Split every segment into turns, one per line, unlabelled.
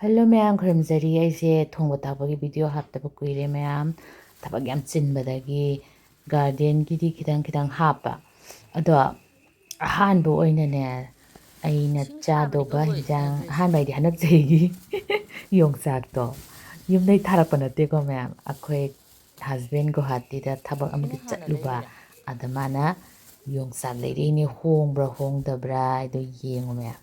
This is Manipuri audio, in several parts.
Hello ma'am, khurumzari aise thongba thakbagi video haptaba kuire ma'am. Thabak yam chinbadagi garden gidi khidang hapa. Ado ahanbo oina ne aina chadoba hinjang ahanba idi Handak Chahi yongsak to. Yumdai tharakpa natte ko ma'am. Akhoi husband Guwahati da thabak amagi chatluba adamana yongsak leirine hongbra hongdabra ido yengo ma'am.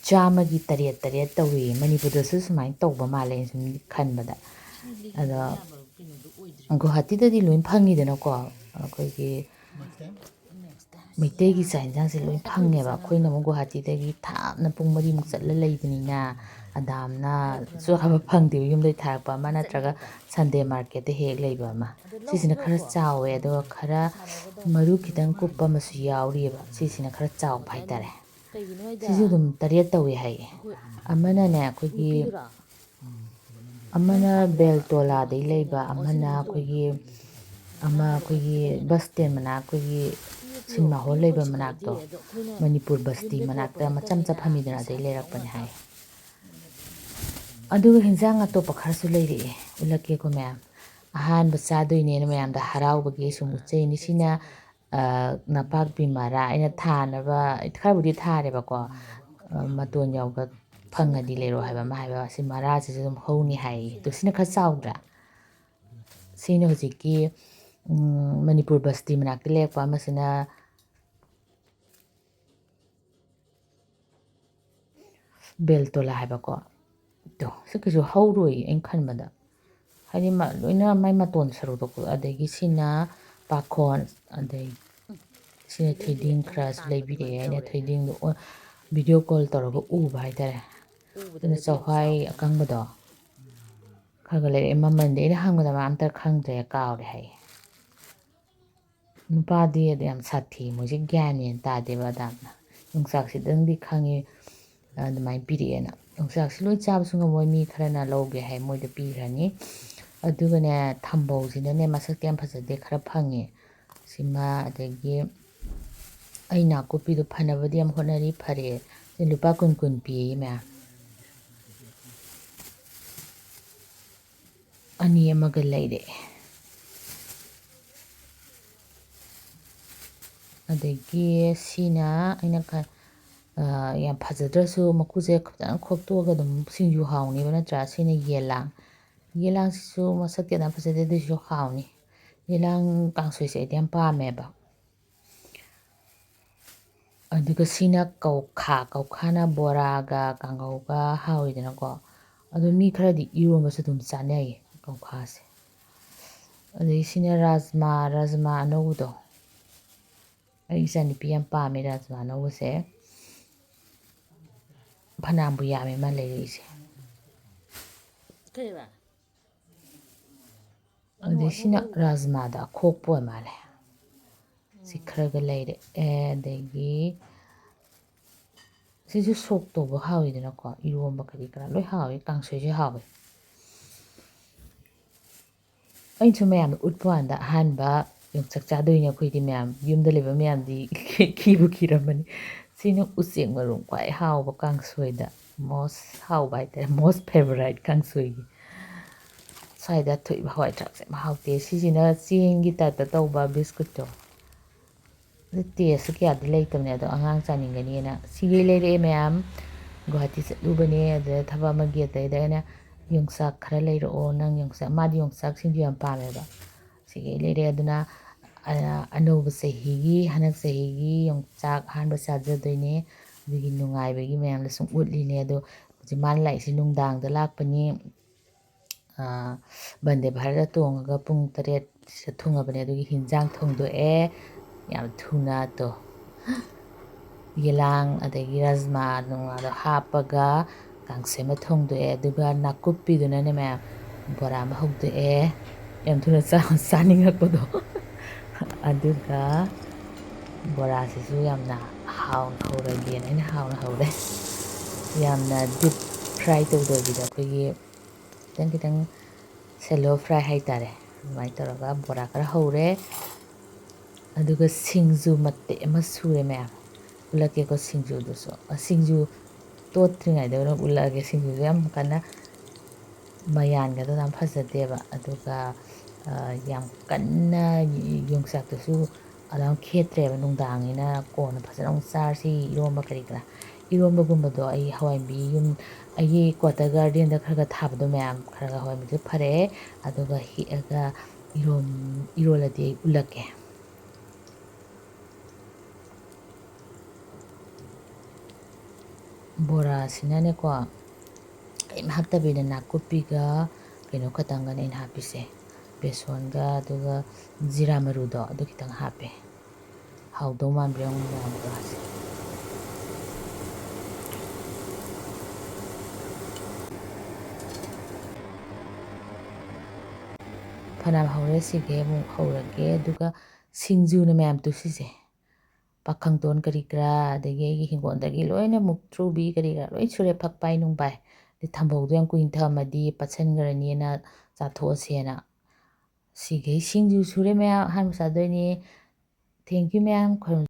ꯆꯥꯝꯃꯒꯤ ꯇꯔꯦꯠ ꯇꯧꯏ ꯃꯅꯤꯄꯨꯔꯗꯁꯨ ꯁꯨꯃꯥꯏꯅ ꯇꯧꯕ ꯃꯥꯜꯂꯦ ꯁꯨꯝ ꯈꯟꯕꯗ ꯑꯗꯣ ꯒꯨꯋꯥꯍꯥꯇꯤꯗꯗꯤ ꯂꯣꯏ ꯐꯪꯉꯤꯗꯅꯀꯣ ꯑꯩꯈꯣꯏꯒꯤ ꯃꯩꯇꯩꯒꯤ ꯆꯥꯛ ꯌꯦꯟꯁꯥꯡꯁꯦ ꯂꯣꯏ ꯐꯪꯉꯦꯕ ꯑꯩꯈꯣꯏꯅ ꯑꯃꯨꯛ ꯒꯨꯋꯥꯍꯥꯇꯤꯗꯒꯤ ꯊꯥꯞꯅ ꯄꯨꯡ 4ꯃꯨꯛ ꯆꯠꯂ ꯂꯩꯕꯅꯤꯅ ꯑꯗꯥꯝꯅꯁꯨ ꯍꯥꯏꯕ ꯐꯪꯗꯦꯕ ꯌꯨꯝꯗꯩ ꯊꯥꯔꯛꯄ ꯑꯃ ꯅꯠꯇ꯭ꯔꯒ ꯁꯟꯗꯦ ꯃꯥꯔꯀꯦꯠꯇ ꯍꯦꯛ ꯂꯩꯕ ꯑꯃ ꯁꯤꯁꯤꯅ ꯈꯔ ꯆꯥꯎꯋꯦ ꯑꯗꯨꯒ ꯈꯔ ꯃꯔꯨ ꯈꯤꯇꯪ ꯀꯨꯞꯄ ꯑꯃꯁꯨ ꯌꯥꯎꯔꯤꯑꯕ ꯁꯤꯁꯤꯅ ꯈꯔ ꯆꯥꯎꯕ ꯍꯥꯏꯇꯥꯔꯦ ꯁꯤꯁꯨ ꯑꯗꯨꯝ 3 ꯇꯧꯏ ꯍꯥꯏꯌꯦ ꯑꯃꯅꯅꯦ ꯑꯩꯈꯣꯏꯒꯤ ꯑꯃꯅ ꯕꯦꯜꯇꯣꯂꯥꯗꯩ ꯂꯩꯕ ꯑꯃꯅ ꯑꯩꯈꯣꯏꯒꯤ ꯕꯁ ꯁ꯭ꯇꯦꯟ ꯃꯅꯥꯛ ꯑꯩꯈꯣꯏꯒꯤ ꯁꯤꯅꯦꯃꯥ ꯍꯣꯜ ꯂꯩꯕ ꯃꯅꯥꯛꯇꯣ ꯃꯅꯤꯄꯨꯔ ꯕꯁꯇꯤ ꯃꯅꯥꯛꯇ ꯃꯆꯝ ꯐꯝꯃꯤꯗꯅ ꯑꯗꯩ ꯂꯩꯔꯛꯄꯅꯦ ꯍꯥꯏ ꯑꯗꯨꯒ ꯍꯤꯟꯖꯥꯡ ꯑꯇꯣꯞꯄ ꯈꯔꯁꯨ ꯂꯩꯔꯛꯑꯦ ꯎꯠꯂꯛꯀꯦꯀꯣ ꯃꯌꯥꯝ ꯑꯍꯥꯟꯕ ꯆꯥꯗꯣꯏꯅꯦꯅ ꯃꯌꯥꯝꯗ ꯍꯔꯥꯎꯕꯒꯤ ꯁꯨꯝ ꯎꯠꯆꯩꯅꯤ ꯁꯤꯅ ꯅꯄꯥꯛꯄꯤ ꯃꯔꯥ ꯑꯩꯅ ꯊꯥꯅꯕ ꯈꯔꯕꯨꯗꯤ ꯊꯥꯔꯦꯕꯀꯣ ꯃꯇꯣꯟ ꯌꯥꯎꯕ ꯐꯪꯉꯗꯤ ꯂꯩꯔꯣ ꯍꯥꯏꯕ ꯑꯃ ꯍꯥꯏꯕ ꯁꯤ ꯃꯔꯥꯁꯤꯁꯨ ꯑꯗꯨꯝ ꯍꯧꯅꯤ ꯍꯥꯏꯌꯦ ꯑꯗꯣ ꯁꯤꯅ ꯈꯔ ꯆꯥꯎꯗ꯭ꯔꯥ ꯁꯤꯅ ꯍꯧꯖꯤꯛꯀꯤ ꯃꯅꯤꯄꯨꯔ ꯕꯁꯇꯤ ꯃꯅꯥꯛꯇ ꯂꯩꯔꯛꯄ ꯑꯃꯁꯤꯅ ꯕꯦꯜꯇꯣꯂꯥ ꯍꯥꯏꯕꯀꯣ ꯑꯗꯣ ꯁꯤ ꯀꯩꯁꯨ ꯍꯧꯔꯣꯏ ꯑꯩꯅ ꯈꯟꯕꯗ ꯍꯥꯏꯗꯤ ꯂꯣꯏꯅ ꯃꯥꯏ ꯃꯇꯣꯟ ꯁꯔꯨꯛꯇꯣ ꯑꯗꯒꯤ ꯁꯤꯅ ꯄꯥꯈꯣꯟ ꯑꯗꯩ ꯁꯤꯅ ꯊꯣꯏꯗꯤꯡ ꯈꯔꯁꯨ ꯂꯩꯕꯤꯔꯛꯑꯦ ꯑꯩꯅ ꯊꯣꯏꯗꯤꯡꯗꯣ ꯚꯤꯗꯤꯑꯣ ꯀꯣꯜ ꯇꯧꯔꯒ ꯎꯕ ꯍꯥꯏꯇꯥꯔꯦ ꯑꯗꯨꯅ ꯆꯛꯍ꯭ꯋꯥꯏ ꯑꯀꯪꯕꯗꯣ ꯈꯔ ꯂꯩꯔꯛꯑꯦ ꯃꯃꯜꯗꯤ ꯑꯩꯅ ꯍꯪꯕꯗ ꯃꯥ ꯑꯝꯇ ꯈꯪꯗ꯭ꯔꯦ ꯀꯥꯎꯔꯦ ꯍꯥꯏꯌꯦ ꯅꯨꯄꯥꯗꯤ ꯌꯥꯝ ꯁꯥꯊꯤ ꯃꯣꯏꯁꯦ ꯒ꯭ꯌꯥꯟ ꯃꯦꯟ ꯇꯥꯗꯦꯕ ꯑꯗꯥꯝꯅ ꯌꯣꯡꯆꯥꯛꯁꯤꯗꯪꯗꯤ ꯈꯪꯉꯦ ꯑꯗꯨꯃꯥꯏꯅ ꯄꯤꯔꯛꯑꯦꯅ ꯌꯣꯡꯆꯥꯛꯁꯤ ꯂꯣꯏ ꯆꯥꯕꯁꯨ ꯉꯝꯃꯣꯏ ꯃꯤ ꯈꯔꯅ ꯂꯧꯒꯦ ꯍꯥꯏ ꯃꯣꯏꯗ ꯄꯤꯈ꯭ꯔꯅꯤ ꯑꯗꯨꯒꯅꯦ ꯊꯝꯕꯧꯁꯤꯅꯅꯦ ꯃꯁꯛꯇꯤ ꯌꯥꯝ ꯐꯖꯗꯦ ꯈꯔ ꯐꯪꯉꯦ ꯁꯤꯃ ꯑꯗꯒꯤ ꯑꯩ ꯅꯥꯀꯨꯞꯄꯤꯗꯣ ꯐꯅꯕꯗꯤ ꯌꯥꯝ ꯍꯣꯠꯅꯔꯤ ꯐꯔꯦ ꯂꯨꯄꯥ 20 ꯄꯤꯌꯦ ꯃꯌꯥꯝ ꯑꯅꯤ ꯑꯃꯒ ꯂꯩꯔꯛꯑꯦ ꯑꯗꯒꯤ ꯁꯤꯅ ꯑꯩꯅ ꯌꯥꯝ ꯐꯖꯗ꯭ꯔꯁꯨ ꯃꯀꯨꯁꯦ ꯐꯖꯅ ꯈꯣꯛꯇꯣꯛꯑꯒ ꯑꯗꯨꯝ ꯁꯤꯡꯖꯨ ꯍꯥꯎꯅꯦꯕ ꯅꯠꯇ꯭ꯔꯥ ꯁꯤꯅ ꯌꯦꯂꯥꯡꯁꯤꯁꯨ ꯃꯁꯛ ꯌꯥꯝ ꯐꯖꯗꯦ ꯑꯗꯨꯏꯁꯨ ꯍꯥꯎꯅꯤ ꯌꯦꯂꯥꯡ ꯀꯥꯡꯁꯣꯏꯁꯦ ꯑꯩꯗꯤ ꯌꯥꯝ ꯄꯥꯝꯃꯦꯕ ꯑꯗꯨꯒ ꯁꯤꯅ ꯀꯧꯈꯥꯅ ꯕꯣꯔꯥꯒ ꯀꯥꯡꯍꯧꯒ ꯍꯥꯎꯋꯤꯗꯅꯀꯣ ꯑꯗꯣ ꯃꯤ ꯈꯔꯗꯤ ꯏꯔꯣꯟꯕꯁꯨ ꯑꯗꯨꯝ ꯆꯥꯅꯩꯌꯦ ꯀꯧꯈꯥꯁꯦ ꯑꯗꯒꯤ ꯁꯤꯅ ꯔꯥꯖꯃꯥ ꯑꯅꯧꯕꯗꯣ ꯑꯩ ꯏꯆꯥꯅꯨꯄꯤ ꯌꯥꯝ ꯄꯥꯝꯃꯦ ꯔꯥꯖꯃꯥ ꯑꯅꯧꯕꯁꯦ ꯐꯅꯥꯝꯕꯨ ꯌꯥꯝꯃꯦ ꯃꯥ ꯂꯩꯔꯛꯏꯁꯦ ꯑꯗꯩ ꯁꯤꯅ ꯔꯥꯖꯃꯥꯗ ꯑꯈꯣꯛꯄ ꯑꯣꯏ ꯃꯥꯜꯂꯦ ꯁꯤ ꯈꯔꯒ ꯂꯩꯔꯛꯑꯦ ꯑꯗꯒꯤ ꯁꯤꯁꯨ ꯁꯣꯛ ꯇꯧꯕ ꯍꯥꯎꯋꯤꯗꯅꯀꯣ ꯏꯔꯣꯝꯕ ꯀꯔꯤ ꯀꯔꯥ ꯂꯣꯏ ꯍꯥꯎꯋꯤ ꯀꯥꯡꯁꯣꯏꯁꯨ ꯍꯥꯎꯋꯤ ꯑꯩꯅꯁꯨ ꯃꯌꯥꯝꯗ ꯎꯠꯄ ꯀꯥꯟꯗ ꯑꯍꯥꯟꯕ ꯌꯣꯡꯆꯥꯛ ꯆꯥꯗꯣꯏꯅꯦ ꯑꯩꯈꯣꯏꯗꯤ ꯃꯌꯥꯝ ꯌꯨꯝꯗ ꯂꯩꯕ ꯃꯌꯥꯝꯗꯤ ꯀꯤꯕꯨ ꯀꯤꯔꯝꯃꯅꯤ ꯁꯤꯅ ꯎꯆꯦꯛ ꯃꯔꯨꯝ ꯈ꯭ꯋꯥꯏ ꯍꯥꯎꯕ ꯀꯥꯡꯁꯣꯏꯗ ꯃꯣꯁ ꯍꯥꯎꯕ ꯍꯥꯏꯇꯥꯔꯦ ꯃꯣꯁ ꯐꯦꯚꯣꯔꯥꯏꯠ ꯀꯥꯡꯁꯣꯏꯒꯤ ꯁ꯭ꯋꯥꯏꯗ ꯊꯣꯛꯏꯕ ꯍꯋꯥꯏ ꯊꯔꯥꯛꯁꯦ ꯌꯥꯝ ꯍꯥꯎꯇꯦ ꯁꯤꯁꯤꯅ ꯆꯦꯡꯒꯤ ꯇꯥꯏꯞꯇ ꯇꯧꯕ ꯕꯤꯁꯀꯨꯠꯇꯣ ꯑꯗꯨ ꯇꯦꯁꯁꯨ ꯀꯌꯥꯗꯤ ꯂꯩꯇꯕꯅꯦ ꯑꯗꯣ ꯑꯉꯥꯡ ꯆꯥꯅꯤꯡꯒꯅꯤꯅ ꯁꯤꯒꯤ ꯂꯩꯔꯛꯑꯦ ꯃꯌꯥꯝ ꯒꯨꯋꯥꯍꯥꯇꯤ ꯆꯠꯂꯨꯕꯅꯦ ꯑꯗꯨꯗ ꯊꯕꯛ ꯑꯃꯒꯤ ꯑꯗꯩꯗ ꯑꯩꯅ ꯌꯣꯡꯆꯥꯛ ꯈꯔ ꯂꯩꯔꯛꯑꯣ ꯅꯪ ꯌꯣꯡꯆꯥꯛ ꯃꯥꯗꯤ ꯌꯣꯡꯆꯥꯛ ꯁꯤꯡꯖꯨ ꯌꯥꯝ ꯄꯥꯝꯃꯦꯕ ꯁꯤꯒꯤ ꯂꯩꯔꯛꯑꯦ ꯑꯗꯨꯅ ꯑꯅꯧꯕ ꯆꯍꯤꯒꯤ ꯍꯟꯗꯛ ꯆꯍꯤꯒꯤ ꯌꯣꯡꯆꯥꯛ ꯑꯍꯥꯟꯕ ꯆꯥꯖꯗꯣꯏꯅꯦ ꯑꯗꯨꯒꯤ ꯅꯨꯡꯉꯥꯏꯕꯒꯤ ꯃꯌꯥꯝꯗ ꯁꯨꯝ ꯎꯠꯂꯤꯅꯦ ꯑꯗꯣ ꯍꯧꯖꯤꯛ ꯃꯥꯅ ꯂꯥꯛꯏꯁꯤ ꯅꯨꯡꯗꯥꯡꯗ ꯂꯥꯛꯄꯅꯤ ꯕꯟꯗꯦ ꯚꯥꯔꯠꯇ ꯇꯣꯡꯉꯒ ꯄꯨꯡ 8 ꯊꯨꯡꯉꯕꯅꯦ ꯑꯗꯨꯒꯤ ꯍꯤꯟꯖꯥꯡ ꯊꯣꯡꯗꯣꯛꯑꯦ ꯌꯥꯝ ꯊꯨꯅ ꯇꯣ ꯌꯦꯂꯥꯡ ꯑꯗꯒꯤ ꯔꯥꯖꯃꯥ ꯅꯨꯡꯂꯥꯗꯣ ꯍꯥꯞꯄꯒ ꯀꯥꯡꯁꯣꯏ ꯑꯃ ꯊꯣꯡꯗꯣꯛꯑꯦ ꯑꯗꯨꯒ ꯅꯥꯀꯨꯞꯄꯤꯗꯨꯅꯅꯦ ꯃꯌꯥꯝ ꯕꯣꯔꯥ ꯑꯃ ꯍꯧꯗꯣꯛꯑꯦ ꯌꯥꯝ ꯊꯨꯅ ꯆꯥꯅꯤꯡꯉꯛꯄꯗꯣ ꯑꯗꯨꯒ ꯕꯣꯔꯥꯁꯤꯁꯨ ꯌꯥꯝꯅ ꯍꯥꯎꯅ ꯍꯧꯔꯒꯦꯅ ꯑꯩꯅ ꯍꯥꯎꯅ ꯍꯧꯔꯦ ꯌꯥꯝꯅ ꯗꯤꯞ ꯐ꯭ꯔꯥꯏ ꯇꯧꯗꯕꯤꯗ ꯑꯩꯈꯣꯏꯒꯤ ꯈꯤꯇꯪ ꯁꯦꯂꯣ ꯐ꯭ꯔꯥꯏ ꯍꯥꯏꯇꯥꯔꯦ ꯑꯗꯨꯃꯥꯏꯅ ꯇꯧꯔꯒ ꯕꯣꯔꯥ ꯈꯔ ꯍꯧꯔꯦ ꯑꯗꯨꯒ ꯁꯤꯡꯖꯨ ꯃꯇꯦꯛ ꯑꯃ ꯁꯨꯔꯦ ꯃꯌꯥꯝ ꯎꯠꯂꯛꯀꯦꯀꯣ ꯁꯤꯡꯖꯨꯗꯨꯁꯨ ꯁꯤꯡꯖꯨ ꯇꯣꯠꯇ꯭ꯔꯤꯉꯩꯗ ꯑꯣꯏꯅ ꯎꯠꯂꯛꯑꯒꯦ ꯁꯤꯡꯖꯨꯁꯦ ꯌꯥꯝ ꯀꯟꯅ ꯃꯌꯥꯟꯒꯗꯣ ꯌꯥꯝ ꯐꯖꯗꯦꯕ ꯑꯗꯨꯒ ꯌꯥꯝ ꯀꯟꯅ ꯌꯣꯡꯆꯥꯛꯇꯨꯁꯨ ꯑꯗꯨꯝ ꯈꯦꯠꯇ꯭ꯔꯦꯕ ꯅꯨꯡꯗꯥꯡꯅꯤꯅ ꯀꯣꯟꯅ ꯐꯖꯅ ꯑꯃꯨꯛ ꯆꯥꯔꯁꯤ ꯏꯔꯣꯝꯕ ꯀꯔꯤ ꯀꯔꯥ ꯏꯔꯣꯝꯕꯒꯨꯝꯕꯗꯣ ꯑꯩ ꯍꯋꯥꯏꯟꯕꯤ ꯑꯩꯒꯤ ꯀ꯭ꯋꯥꯇꯔ ꯒꯥꯔꯗꯦꯟꯗ ꯈꯔ ꯊꯥꯕꯗꯣ ꯃꯌꯥꯝ ꯈꯔ ꯍꯋꯥꯏꯟꯕꯤꯁꯨ ꯐꯔꯛꯑꯦ ꯑꯗꯨꯒ ꯍꯦꯛꯑꯒ ꯏꯔꯣꯜꯂꯗꯤ ꯑꯩ ꯎꯠꯂꯛꯀꯦ ꯕꯣꯔꯥꯁꯤꯅꯅꯦꯀꯣ ꯀꯔꯤꯝ ꯍꯥꯞꯇꯕꯤꯗ ꯅꯥꯀꯨꯞꯄꯤꯒ ꯀꯩꯅꯣ ꯈꯛꯇꯪꯒꯅꯦ ꯑꯩꯅ ꯍꯥꯞꯄꯤꯁꯦ ꯕꯦꯁꯣꯟꯒ ꯑꯗꯨꯒ ꯖꯤꯔꯥ ꯃꯔꯨꯗꯣ ꯑꯗꯨ ꯈꯤꯇꯪ ꯍꯥꯞꯄꯦ ꯍꯥꯎꯗꯧ ꯃꯥꯟꯕ꯭ꯔꯥ ꯌꯦꯡꯉꯨ ꯃꯌꯥꯝ ꯕꯣꯔꯥꯁꯦ ꯐꯅꯌꯥꯝ ꯍꯧꯔꯦ ꯁꯤꯒꯩ ꯑꯃꯨꯛ ꯍꯧꯔꯒꯦ ꯑꯗꯨꯒ ꯁꯤꯡꯖꯨꯅ ꯃꯌꯥꯝ ꯇꯨꯁꯤꯁꯦ ꯄꯥꯈꯪꯇꯣꯟ ꯀꯔꯤ ꯀꯔꯥ ꯑꯗꯒꯤ ꯑꯩꯒꯤ ꯍꯤꯡꯒꯣꯜꯗꯒꯤ ꯂꯣꯏꯅ ꯃꯨꯛꯊ꯭ꯔꯨꯕꯤ ꯀꯔꯤ ꯀꯔꯥ ꯂꯣꯏ ꯁꯨꯔꯦ ꯐꯛꯄꯥꯏ ꯅꯨꯡꯕꯥꯏ ꯑꯗꯩ ꯊꯝꯕꯧꯗꯣ ꯌꯥꯝ ꯀꯨꯏꯅ ꯊꯝꯃꯗꯤ ꯄꯠꯁꯟꯈ꯭ꯔꯅꯤꯅ ꯆꯥꯊꯣꯛꯑꯁꯦꯅ ꯁꯤꯒꯩ ꯁꯤꯡꯖꯨ ꯁꯨꯔꯦ ꯃꯌꯥꯝ ꯑꯍꯥꯟꯕ ꯆꯥꯗꯣꯏꯅꯤ ꯊꯦꯡꯀ꯭ꯌꯨ ꯃꯌꯥꯝ